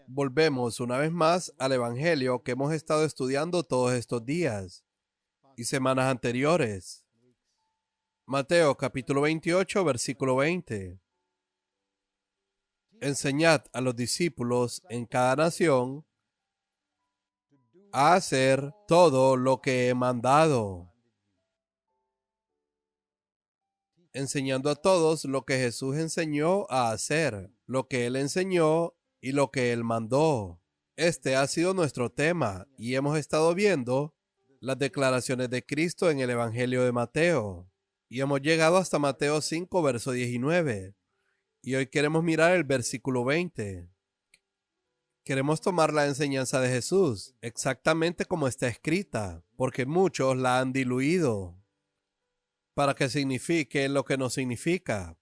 Volvemos una vez más al Evangelio que hemos estado estudiando todos estos días y semanas anteriores. Mateo capítulo 28, versículo 20. Enseñad a los discípulos en cada nación a hacer todo lo que he mandado, enseñando a todos lo que Jesús enseñó a hacer, lo que Él enseñó y lo que Él mandó. Este ha sido nuestro tema y hemos estado viendo las declaraciones de Cristo en el Evangelio de Mateo. Y hemos llegado hasta Mateo 5, verso 19. Y hoy queremos mirar el versículo 20. Queremos tomar la enseñanza de Jesús exactamente como está escrita, porque muchos la han diluido para que signifique lo que no significa,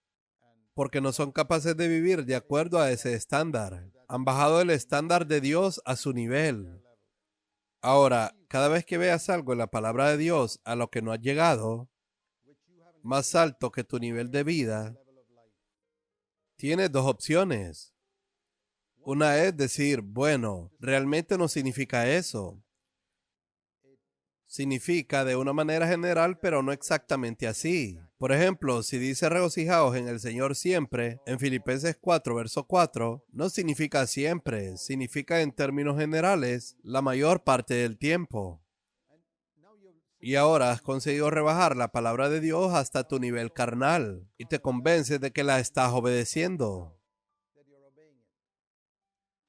porque no son capaces de vivir de acuerdo a ese estándar. Han bajado el estándar de Dios a su nivel. Ahora, cada vez que veas algo en la palabra de Dios a lo que no has llegado, más alto que tu nivel de vida, tienes dos opciones. Una es decir, bueno, realmente no significa eso. Significa de una manera general, pero no exactamente así. Por ejemplo, si dice regocijaos en el Señor siempre, en Filipenses 4, verso 4, no significa siempre, significa en términos generales, la mayor parte del tiempo. Y ahora has conseguido rebajar la palabra de Dios hasta tu nivel carnal y te convences de que la estás obedeciendo.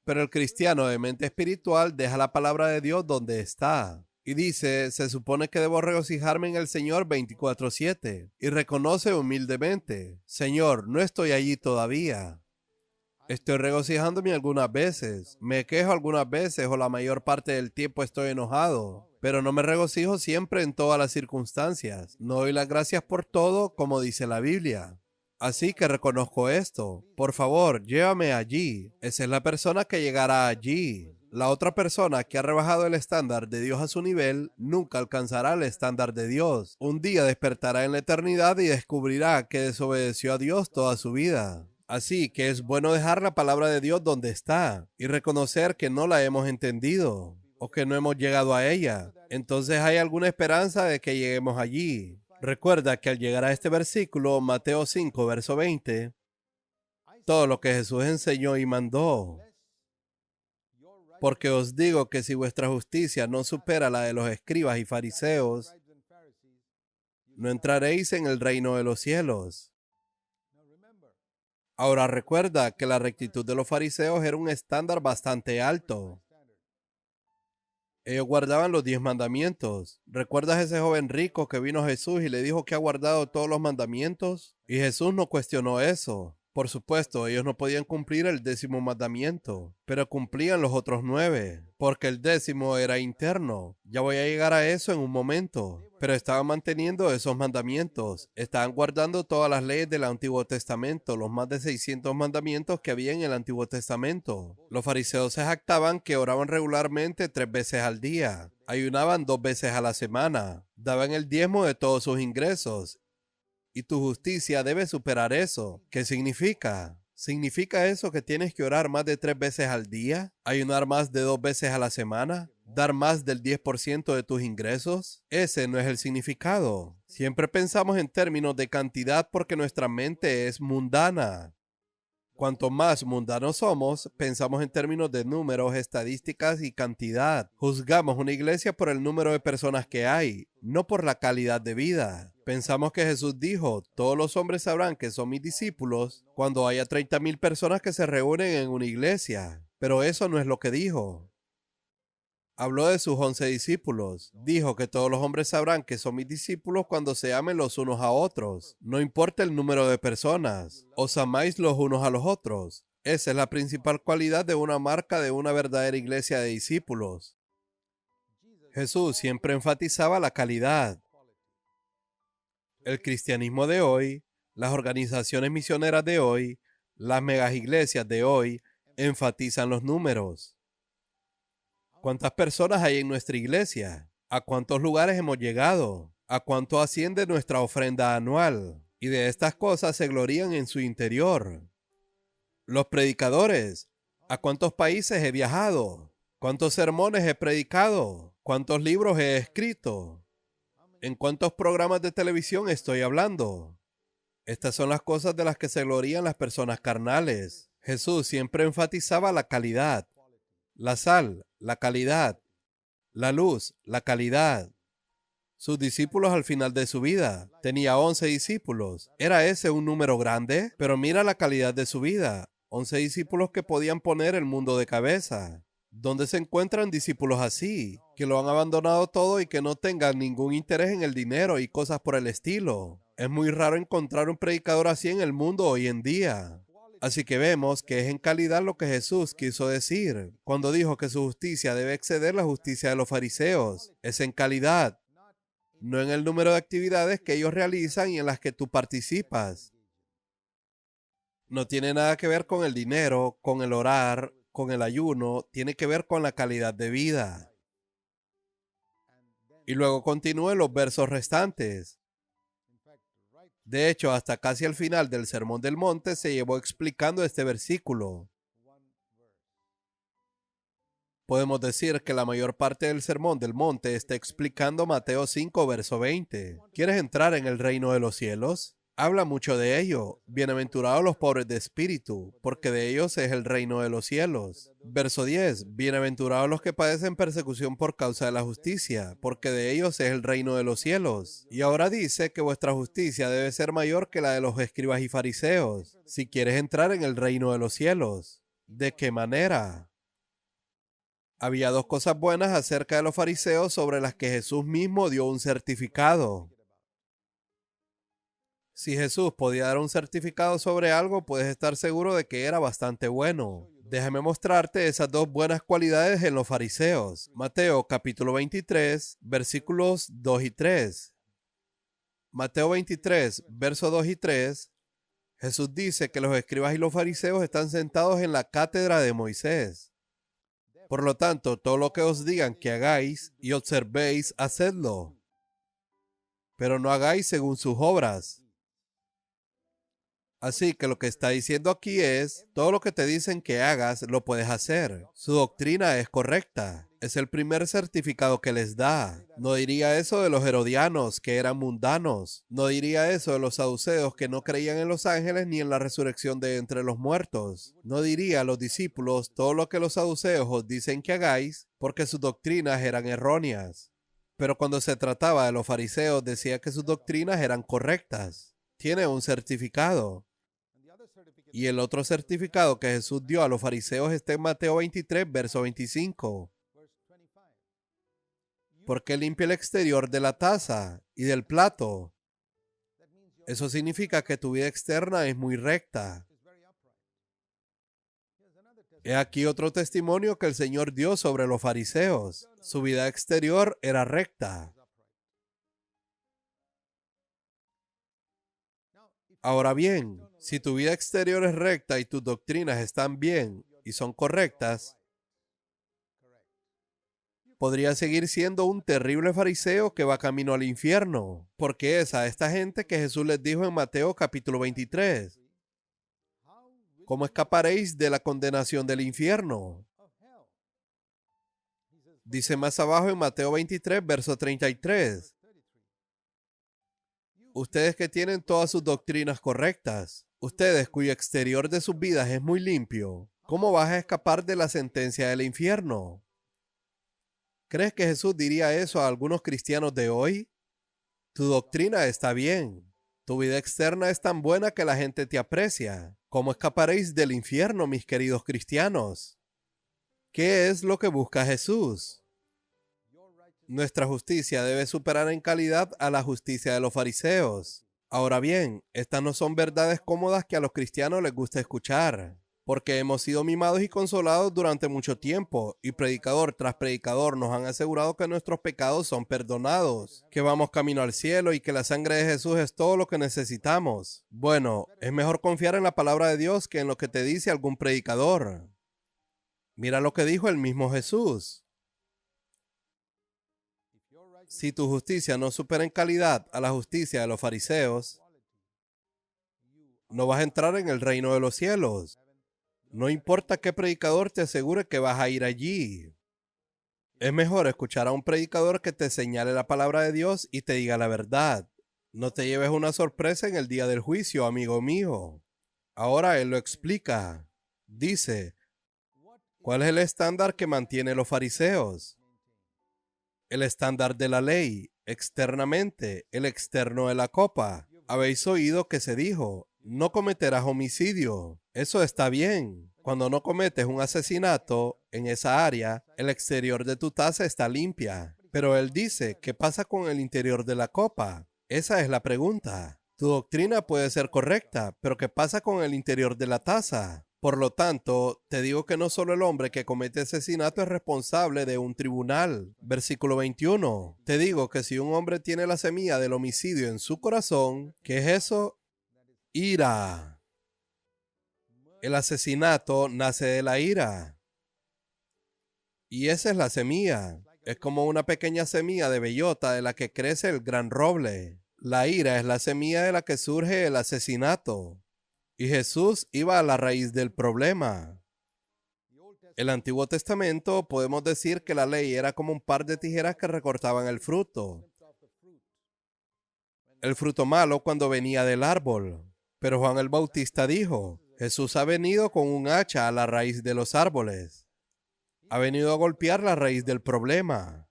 Pero el cristiano de mente espiritual deja la palabra de Dios donde está. Y dice, se supone que debo regocijarme en el Señor 24/7. Y reconoce humildemente, Señor, no estoy allí todavía. Estoy regocijándome algunas veces, me quejo algunas veces o la mayor parte del tiempo estoy enojado, pero no me regocijo siempre en todas las circunstancias. No doy las gracias por todo como dice la Biblia. Así que reconozco esto. Por favor, llévame allí. Esa es la persona que llegará allí. La otra persona que ha rebajado el estándar de Dios a su nivel nunca alcanzará el estándar de Dios. Un día despertará en la eternidad y descubrirá que desobedeció a Dios toda su vida. Así que es bueno dejar la palabra de Dios donde está y reconocer que no la hemos entendido o que no hemos llegado a ella. Entonces hay alguna esperanza de que lleguemos allí. Recuerda que al llegar a este versículo, Mateo 5, verso 20, todo lo que Jesús enseñó y mandó. Porque os digo que si vuestra justicia no supera la de los escribas y fariseos, no entraréis en el reino de los cielos. Ahora recuerda que la rectitud de los fariseos era un estándar bastante alto. Ellos guardaban los 10 mandamientos. ¿Recuerdas ese joven rico que vino a Jesús y le dijo que ha guardado todos los mandamientos? Y Jesús no cuestionó eso. Por supuesto, ellos no podían cumplir el 10º mandamiento, pero cumplían los otros 9, porque el 10º era interno. Ya voy a llegar a eso en un momento. Pero estaban manteniendo esos mandamientos. Estaban guardando todas las leyes del Antiguo Testamento, los más de 600 mandamientos que había en el Antiguo Testamento. Los fariseos se jactaban que oraban regularmente 3 veces al día. Ayunaban 2 veces a la semana. Daban el diezmo de todos sus ingresos. Y tu justicia debe superar eso. ¿Qué significa? ¿Significa eso que tienes que orar más de 3 veces al día? ¿Ayunar más de 2 veces a la semana? ¿Dar más del 10% de tus ingresos? Ese no es el significado. Siempre pensamos en términos de cantidad porque nuestra mente es mundana. Cuanto más mundanos somos, pensamos en términos de números, estadísticas y cantidad. Juzgamos una iglesia por el número de personas que hay, no por la calidad de vida. Pensamos que Jesús dijo, todos los hombres sabrán que son mis discípulos cuando haya 30,000 personas que se reúnen en una iglesia. Pero eso no es lo que dijo. Habló de sus 11 discípulos. Dijo que todos los hombres sabrán que son mis discípulos cuando se amen los unos a otros. No importa el número de personas. Os amáis los unos a los otros. Esa es la principal cualidad de una marca de una verdadera iglesia de discípulos. Jesús siempre enfatizaba la calidad. El cristianismo de hoy, las organizaciones misioneras de hoy, las megaiglesias de hoy, enfatizan los números. ¿Cuántas personas hay en nuestra iglesia? ¿A cuántos lugares hemos llegado? ¿A cuánto asciende nuestra ofrenda anual? Y de estas cosas se glorían en su interior. Los predicadores. ¿A cuántos países he viajado? ¿Cuántos sermones he predicado? ¿Cuántos libros he escrito? ¿En cuántos programas de televisión estoy hablando? Estas son las cosas de las que se glorían las personas carnales. Jesús siempre enfatizaba la calidad. La sal, la calidad. La luz, la calidad. Sus discípulos al final de su vida. Tenía 11 discípulos. ¿Era ese un número grande? Pero mira la calidad de su vida. 11 discípulos que podían poner el mundo de cabeza. ¿Dónde se encuentran discípulos así? Que lo han abandonado todo y que no tengan ningún interés en el dinero y cosas por el estilo. Es muy raro encontrar un predicador así en el mundo hoy en día. Así que vemos que es en calidad lo que Jesús quiso decir cuando dijo que su justicia debe exceder la justicia de los fariseos. Es en calidad, no en el número de actividades que ellos realizan y en las que tú participas. No tiene nada que ver con el dinero, con el orar, con el ayuno, tiene que ver con la calidad de vida. Y luego continúen los versos restantes. De hecho, hasta casi al final del Sermón del Monte se llevó explicando este versículo. Podemos decir que la mayor parte del Sermón del Monte está explicando Mateo 5, verso 20. ¿Quieres entrar en el reino de los cielos? Habla mucho de ello. Bienaventurados los pobres de espíritu, porque de ellos es el reino de los cielos. Verso 10. Bienaventurados los que padecen persecución por causa de la justicia, porque de ellos es el reino de los cielos. Y ahora dice que vuestra justicia debe ser mayor que la de los escribas y fariseos, si quieres entrar en el reino de los cielos. ¿De qué manera? Había dos cosas buenas acerca de los fariseos sobre las que Jesús mismo dio un certificado. Si Jesús podía dar un certificado sobre algo, puedes estar seguro de que era bastante bueno. Déjame mostrarte esas dos buenas cualidades en los fariseos. Mateo capítulo 23, versículos 2 y 3. Mateo 23, versos 2 y 3. Jesús dice que los escribas y los fariseos están sentados en la cátedra de Moisés. Por lo tanto, todo lo que os digan que hagáis y observéis, hacedlo. Pero no hagáis según sus obras. Así que lo que está diciendo aquí es, todo lo que te dicen que hagas, lo puedes hacer. Su doctrina es correcta. Es el primer certificado que les da. No diría eso de los herodianos, que eran mundanos. No diría eso de los saduceos, que no creían en los ángeles ni en la resurrección de entre los muertos. No diría a los discípulos todo lo que los saduceos os dicen que hagáis, porque sus doctrinas eran erróneas. Pero cuando se trataba de los fariseos, decía que sus doctrinas eran correctas. Tiene un certificado. Y el otro certificado que Jesús dio a los fariseos está en Mateo 23, verso 25. Porque limpia el exterior de la taza y del plato. Eso significa que tu vida externa es muy recta. He aquí otro testimonio que el Señor dio sobre los fariseos. Su vida exterior era recta. Ahora bien, si tu vida exterior es recta y tus doctrinas están bien y son correctas, podría seguir siendo un terrible fariseo que va camino al infierno, porque es a esta gente que Jesús les dijo en Mateo capítulo 23. ¿Cómo escaparéis de la condenación del infierno? Dice más abajo en Mateo 23, verso 33. Ustedes que tienen todas sus doctrinas correctas, ustedes cuyo exterior de sus vidas es muy limpio, ¿cómo vas a escapar de la sentencia del infierno? ¿Crees que Jesús diría eso a algunos cristianos de hoy? Tu doctrina está bien. Tu vida externa es tan buena que la gente te aprecia. ¿Cómo escaparéis del infierno, mis queridos cristianos? ¿Qué es lo que busca Jesús? Nuestra justicia debe superar en calidad a la justicia de los fariseos. Ahora bien, estas no son verdades cómodas que a los cristianos les gusta escuchar, porque hemos sido mimados y consolados durante mucho tiempo, y predicador tras predicador nos han asegurado que nuestros pecados son perdonados, que vamos camino al cielo y que la sangre de Jesús es todo lo que necesitamos. Bueno, es mejor confiar en la palabra de Dios que en lo que te dice algún predicador. Mira lo que dijo el mismo Jesús. Si tu justicia no supera en calidad a la justicia de los fariseos, no vas a entrar en el reino de los cielos. No importa qué predicador te asegure que vas a ir allí. Es mejor escuchar a un predicador que te señale la palabra de Dios y te diga la verdad. No te lleves una sorpresa en el día del juicio, amigo mío. Ahora él lo explica. Dice, ¿cuál es el estándar que mantienen los fariseos? El estándar de la ley, externamente, el externo de la copa. Habéis oído que se dijo, no cometerás homicidio. Eso está bien. Cuando no cometes un asesinato en esa área, el exterior de tu taza está limpia. Pero él dice, ¿qué pasa con el interior de la copa? Esa es la pregunta. Tu doctrina puede ser correcta, pero ¿qué pasa con el interior de la taza? Por lo tanto, te digo que no solo el hombre que comete asesinato es responsable de un tribunal. Versículo 21. Te digo que si un hombre tiene la semilla del homicidio en su corazón, ¿qué es eso? Ira. El asesinato nace de la ira. Y esa es la semilla. Es como una pequeña semilla de bellota de la que crece el gran roble. La ira es la semilla de la que surge el asesinato. Y Jesús iba a la raíz del problema. El Antiguo Testamento podemos decir que la ley era como un par de tijeras que recortaban el fruto. El fruto malo cuando venía del árbol. Pero Juan el Bautista dijo, Jesús ha venido con un hacha a la raíz de los árboles. Ha venido a golpear la raíz del problema.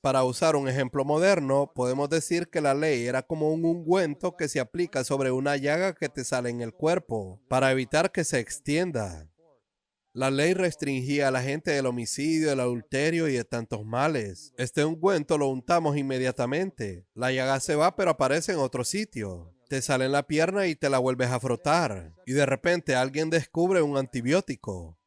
Para usar un ejemplo moderno, podemos decir que la ley era como un ungüento que se aplica sobre una llaga que te sale en el cuerpo, para evitar que se extienda. La ley restringía a la gente del homicidio, del adulterio y de tantos males. Este ungüento lo untamos inmediatamente. La llaga se va, pero aparece en otro sitio. Te sale en la pierna y te la vuelves a frotar. Y de repente alguien descubre un antibiótico.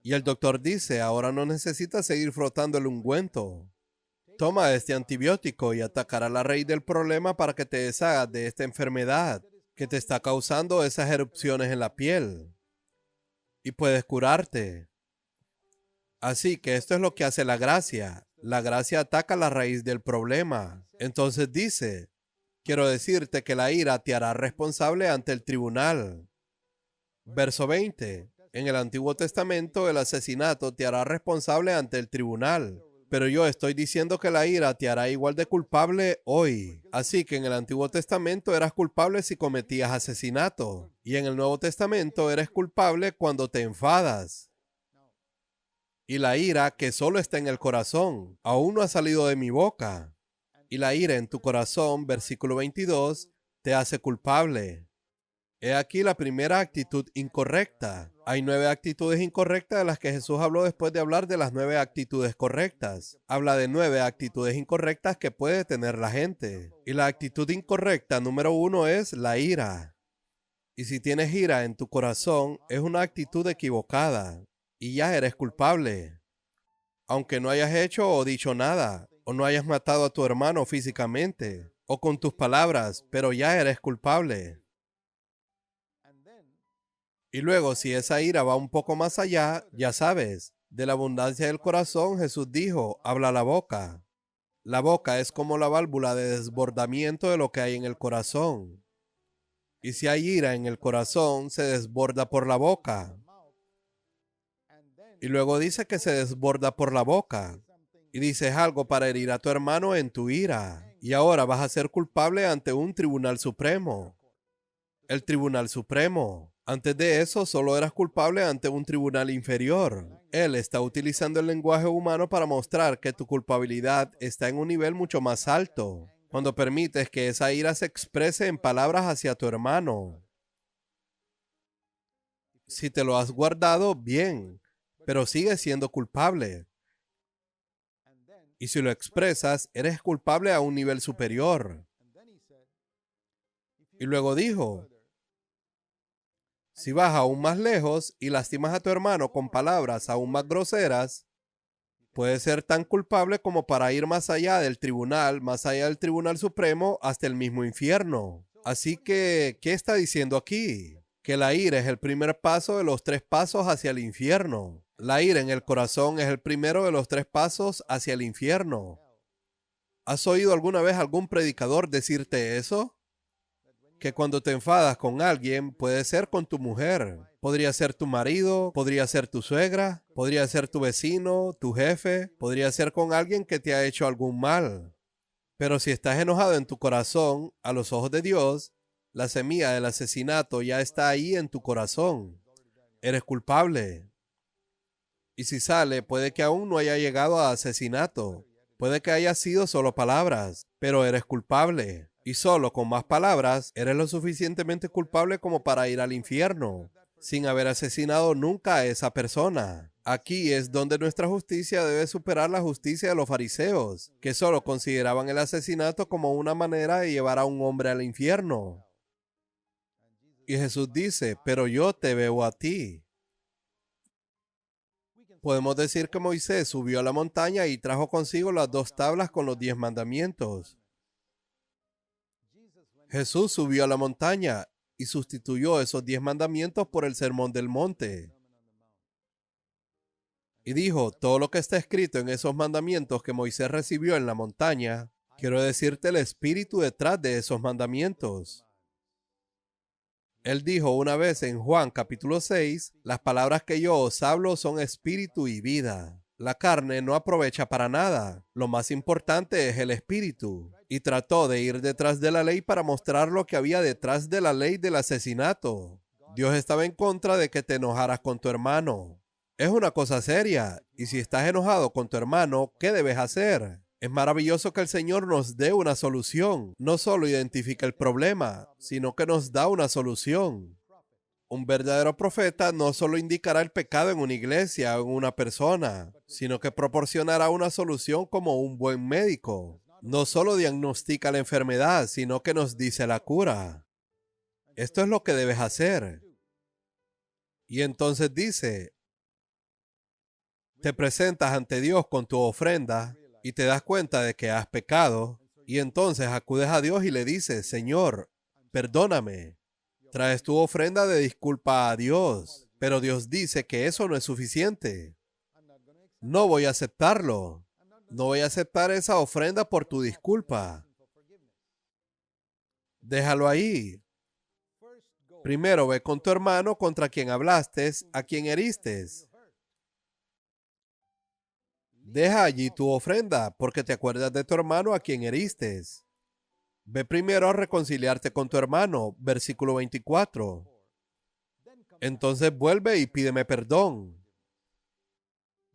Y el doctor dice, ahora no necesitas seguir frotando el ungüento. Toma este antibiótico y atacará la raíz del problema para que te deshagas de esta enfermedad que te está causando esas erupciones en la piel. Y puedes curarte. Así que esto es lo que hace la gracia. La gracia ataca la raíz del problema. Entonces dice, quiero decirte que la ira te hará responsable ante el tribunal. Verso 20. En el Antiguo Testamento el asesinato te hará responsable ante el tribunal. Pero yo estoy diciendo que la ira te hará igual de culpable hoy. Así que en el Antiguo Testamento eras culpable si cometías asesinato. Y en el Nuevo Testamento eres culpable cuando te enfadas. Y la ira que solo está en el corazón, aún no ha salido de mi boca. Y la ira en tu corazón, versículo 22, te hace culpable. He aquí la primera actitud incorrecta. Hay 9 actitudes incorrectas de las que Jesús habló después de hablar de las 9 actitudes correctas. Habla de 9 actitudes incorrectas que puede tener la gente. Y la actitud incorrecta número 1 es la ira. Y si tienes ira en tu corazón, es una actitud equivocada. Y ya eres culpable. Aunque no hayas hecho o dicho nada, o no hayas matado a tu hermano físicamente, o con tus palabras, pero ya eres culpable. Y luego, si esa ira va un poco más allá, ya sabes, de la abundancia del corazón, Jesús dijo, habla la boca. La boca es como la válvula de desbordamiento de lo que hay en el corazón. Y si hay ira en el corazón, se desborda por la boca. Y luego dice que se desborda por la boca. Y dices algo para herir a tu hermano en tu ira. Y ahora vas a ser culpable ante un tribunal supremo. El tribunal supremo. Antes de eso, solo eras culpable ante un tribunal inferior. Él está utilizando el lenguaje humano para mostrar que tu culpabilidad está en un nivel mucho más alto, cuando permites que esa ira se exprese en palabras hacia tu hermano. Si te lo has guardado, bien, pero sigues siendo culpable. Y si lo expresas, eres culpable a un nivel superior. Y luego dijo, si vas aún más lejos y lastimas a tu hermano con palabras aún más groseras, puedes ser tan culpable como para ir más allá del tribunal, más allá del tribunal supremo, hasta el mismo infierno. Así que, ¿qué está diciendo aquí? Que la ira es el primer paso de los 3 pasos hacia el infierno. La ira en el corazón es el primero de los 3 pasos hacia el infierno. ¿Has oído alguna vez algún predicador decirte eso? Que cuando te enfadas con alguien, puede ser con tu mujer, Podría ser tu marido, podría ser tu suegra, podría ser tu vecino, tu jefe, podría ser con alguien que te ha hecho algún mal. Pero si estás enojado en tu corazón, a los ojos de Dios, la semilla del asesinato ya está ahí en tu corazón. Eres culpable. Y si sale, puede que aún no haya llegado a asesinato. Puede que haya sido solo palabras, pero eres culpable. Y solo con más palabras, eres lo suficientemente culpable como para ir al infierno, sin haber asesinado nunca a esa persona. Aquí es donde nuestra justicia debe superar la justicia de los fariseos, que solo consideraban el asesinato como una manera de llevar a un hombre al infierno. Y Jesús dice, pero yo te veo a ti. Podemos decir que Moisés subió a la montaña y trajo consigo las 2 tablas con los 10 mandamientos. Jesús subió a la montaña y sustituyó esos 10 mandamientos por el Sermón del Monte. Y dijo, todo lo que está escrito en esos mandamientos que Moisés recibió en la montaña, quiero decirte el espíritu detrás de esos mandamientos. Él dijo una vez en Juan capítulo 6, las palabras que yo os hablo son espíritu y vida. La carne no aprovecha para nada. Lo más importante es el espíritu. Y trató de ir detrás de la ley para mostrar lo que había detrás de la ley del asesinato. Dios estaba en contra de que te enojaras con tu hermano. Es una cosa seria. Y si estás enojado con tu hermano, ¿qué debes hacer? Es maravilloso que el Señor nos dé una solución. No solo identifica el problema, sino que nos da una solución. Un verdadero profeta no solo indicará el pecado en una iglesia o en una persona, sino que proporcionará una solución como un buen médico. No solo diagnostica la enfermedad, sino que nos dice la cura. Esto es lo que debes hacer. Y entonces dice, te presentas ante Dios con tu ofrenda y te das cuenta de que has pecado, y entonces acudes a Dios y le dices, Señor, perdóname. Traes tu ofrenda de disculpa a Dios, pero Dios dice que eso no es suficiente. No voy a aceptarlo. No voy a aceptar esa ofrenda por tu disculpa. Déjalo ahí. Primero ve con tu hermano contra quien hablaste, a quien heriste. Deja allí tu ofrenda, porque te acuerdas de tu hermano a quien heriste. Ve primero a reconciliarte con tu hermano, versículo 24. Entonces vuelve y pídeme perdón.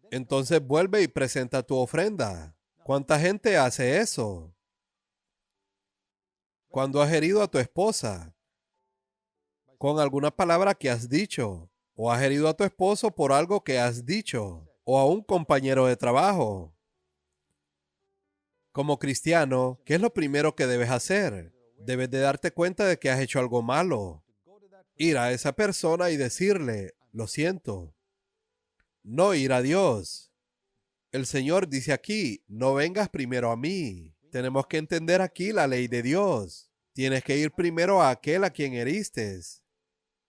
Entonces vuelve y presenta tu ofrenda. ¿Cuánta gente hace eso? Cuando has herido a tu esposa con alguna palabra que has dicho, o has herido a tu esposo por algo que has dicho, o a un compañero de trabajo. Como cristiano, ¿qué es lo primero que debes hacer? Debes de darte cuenta de que has hecho algo malo. Ir a esa persona y decirle, lo siento. No ir a Dios. El Señor dice aquí, no vengas primero a mí. Tenemos que entender aquí la ley de Dios. Tienes que ir primero a aquel a quien heriste.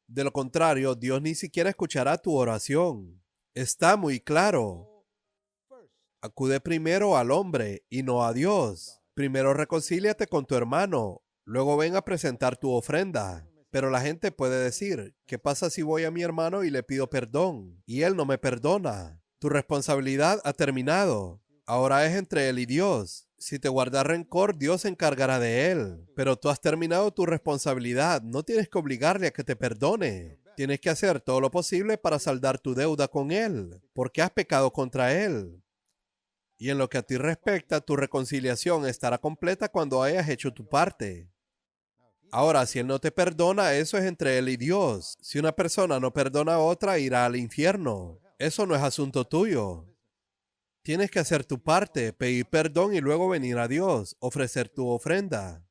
De lo contrario, Dios ni siquiera escuchará tu oración. Está muy claro. Acude primero al hombre y no a Dios. Primero reconcíliate con tu hermano, luego ven a presentar tu ofrenda. Pero la gente puede decir, ¿qué pasa si voy a mi hermano y le pido perdón y él no me perdona? Tu responsabilidad ha terminado. Ahora es entre él y Dios. Si te guardas rencor, Dios se encargará de él. Pero tú has terminado tu responsabilidad. No tienes que obligarle a que te perdone. Tienes que hacer todo lo posible para saldar tu deuda con él, porque has pecado contra él. Y en lo que a ti respecta, tu reconciliación estará completa cuando hayas hecho tu parte. Ahora, si él no te perdona, eso es entre él y Dios. Si una persona no perdona a otra, irá al infierno. Eso no es asunto tuyo. Tienes que hacer tu parte, pedir perdón y luego venir a Dios, ofrecer tu ofrenda.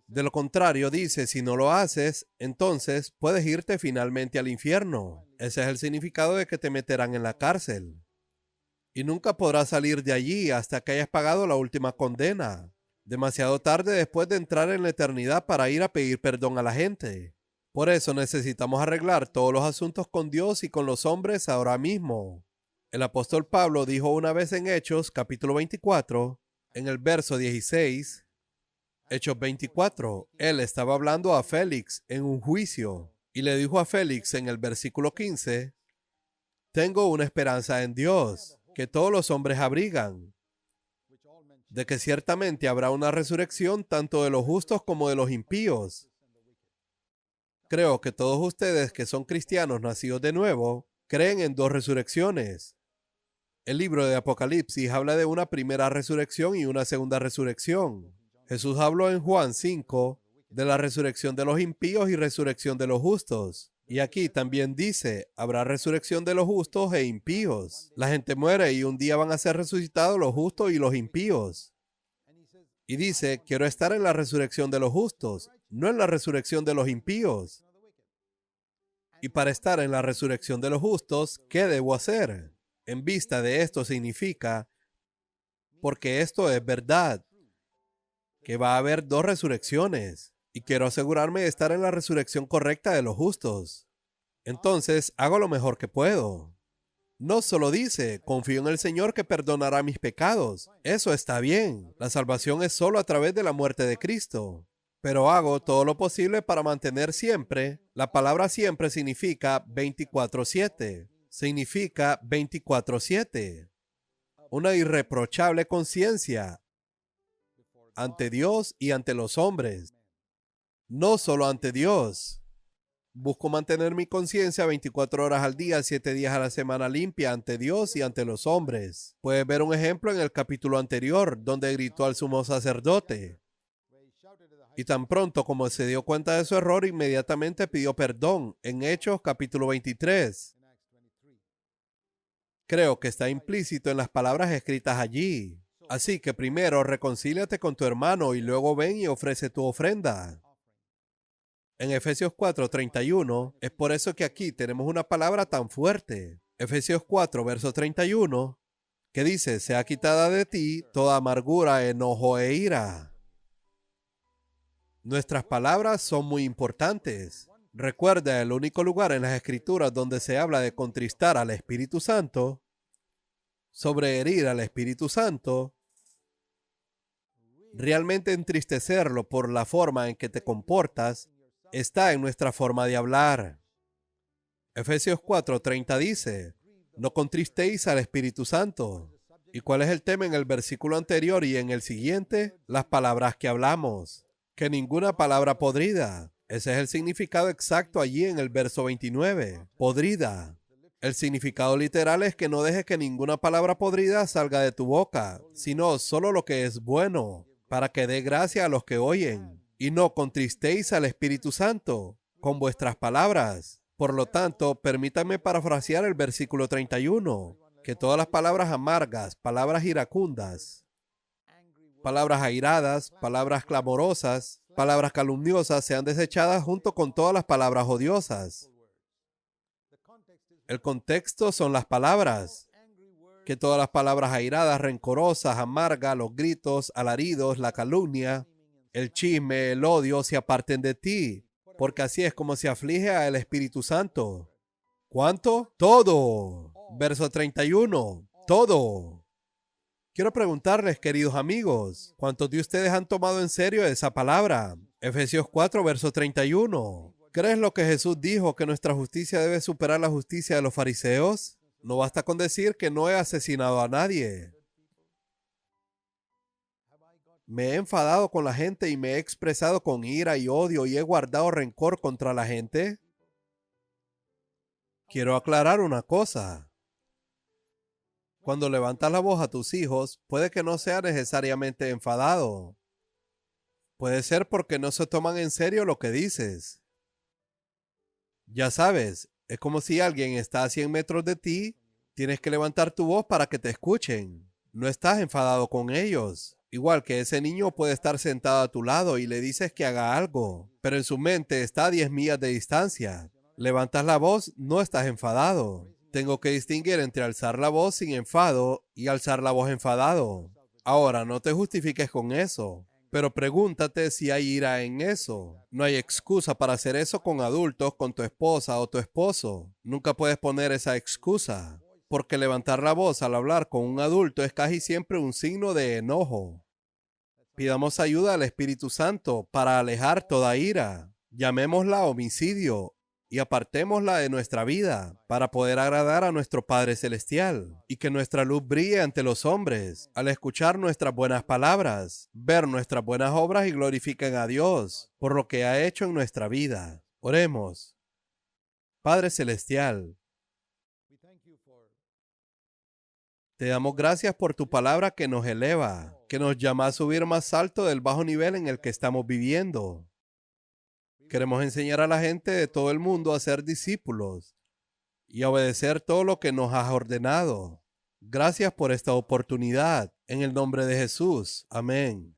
De lo contrario, dice, si no lo haces, entonces puedes irte finalmente al infierno. Ese es el significado de que te meterán en la cárcel. Y nunca podrás salir de allí hasta que hayas pagado la última condena. Demasiado tarde después de entrar en la eternidad para ir a pedir perdón a la gente. Por eso necesitamos arreglar todos los asuntos con Dios y con los hombres ahora mismo. El apóstol Pablo dijo una vez en Hechos, capítulo 24, en el verso 16, Hechos 24, él estaba hablando a Félix en un juicio. Y le dijo a Félix en el versículo 15, tengo una esperanza en Dios, que todos los hombres abrigan, de que ciertamente habrá una resurrección tanto de los justos como de los impíos. Creo que todos ustedes que son cristianos nacidos de nuevo, creen en dos resurrecciones. El libro de Apocalipsis habla de una primera resurrección y una segunda resurrección. Jesús habló en Juan 5 de la resurrección de los impíos y resurrección de los justos. Y aquí también dice, habrá resurrección de los justos e impíos. La gente muere y un día van a ser resucitados los justos y los impíos. Y dice, quiero estar en la resurrección de los justos, no en la resurrección de los impíos. Y para estar en la resurrección de los justos, ¿qué debo hacer? En vista de esto significa, porque esto es verdad, que va a haber dos resurrecciones. Y quiero asegurarme de estar en la resurrección correcta de los justos. Entonces, hago lo mejor que puedo. No solo dice, confío en el Señor que perdonará mis pecados. Eso está bien. La salvación es solo a través de la muerte de Cristo. Pero hago todo lo posible para mantener siempre. La palabra siempre significa 24/7. Significa 24/7. Una irreprochable conciencia ante Dios y ante los hombres. No solo ante Dios. Busco mantener mi conciencia 24 horas al día, 7 días a la semana limpia ante Dios y ante los hombres. Puedes ver un ejemplo en el capítulo anterior, donde gritó al sumo sacerdote. Y tan pronto como se dio cuenta de su error, inmediatamente pidió perdón en Hechos capítulo 23. Creo que está implícito en las palabras escritas allí. Así que primero reconcíliate con tu hermano y luego ven y ofrece tu ofrenda. En Efesios 4:31, es por eso que aquí tenemos una palabra tan fuerte. Efesios 4, verso 31, que dice, sea quitada de ti toda amargura, enojo e ira. Nuestras palabras son muy importantes. Recuerda, el único lugar en las Escrituras donde se habla de contristar al Espíritu Santo, sobre herir al Espíritu Santo, realmente entristecerlo por la forma en que te comportas, está en nuestra forma de hablar. Efesios 4:30 dice, no contristéis al Espíritu Santo. ¿Y cuál es el tema en el versículo anterior y en el siguiente? Las palabras que hablamos. Que ninguna palabra podrida. Ese es el significado exacto allí en el verso 29. Podrida. El significado literal es que no dejes que ninguna palabra podrida salga de tu boca, sino solo lo que es bueno, para que dé gracia a los que oyen. Y no contristéis al Espíritu Santo con vuestras palabras. Por lo tanto, permítanme parafrasear el versículo 31, que todas las palabras amargas, palabras iracundas, palabras airadas, palabras clamorosas, palabras calumniosas sean desechadas junto con todas las palabras odiosas. El contexto son las palabras. Que todas las palabras airadas, rencorosas, amargas, los gritos, alaridos, la calumnia, el chisme, el odio se aparten de ti, porque así es como se aflige al Espíritu Santo. ¿Cuánto? Todo. Verso 31. Todo. Quiero preguntarles, queridos amigos, ¿cuántos de ustedes han tomado en serio esa palabra? Efesios 4, verso 31. ¿Crees lo que Jesús dijo, que nuestra justicia debe superar la justicia de los fariseos? No basta con decir que no he asesinado a nadie. Me he enfadado con la gente y me he expresado con ira y odio y he guardado rencor contra la gente. Quiero aclarar una cosa. Cuando levantas la voz a tus hijos, puede que no sea necesariamente enfadado. Puede ser porque no se toman en serio lo que dices. Ya sabes, es como si alguien está a 100 metros de ti, tienes que levantar tu voz para que te escuchen. No estás enfadado con ellos. Igual que ese niño puede estar sentado a tu lado y le dices que haga algo, pero en su mente está a 10 millas de distancia. Levantas la voz, no estás enfadado. Tengo que distinguir entre alzar la voz sin enfado y alzar la voz enfadado. Ahora, no te justifiques con eso, pero pregúntate si hay ira en eso. No hay excusa para hacer eso con adultos, con tu esposa o tu esposo. Nunca puedes poner esa excusa, porque levantar la voz al hablar con un adulto es casi siempre un signo de enojo. Pidamos ayuda al Espíritu Santo para alejar toda ira. Llamémosla homicidio y apartémosla de nuestra vida para poder agradar a nuestro Padre Celestial y que nuestra luz brille ante los hombres al escuchar nuestras buenas palabras, ver nuestras buenas obras y glorifiquen a Dios por lo que ha hecho en nuestra vida. Oremos. Padre Celestial, te damos gracias por tu palabra que nos eleva, que nos llama a subir más alto del bajo nivel en el que estamos viviendo. Queremos enseñar a la gente de todo el mundo a ser discípulos y a obedecer todo lo que nos has ordenado. Gracias por esta oportunidad. En el nombre de Jesús. Amén.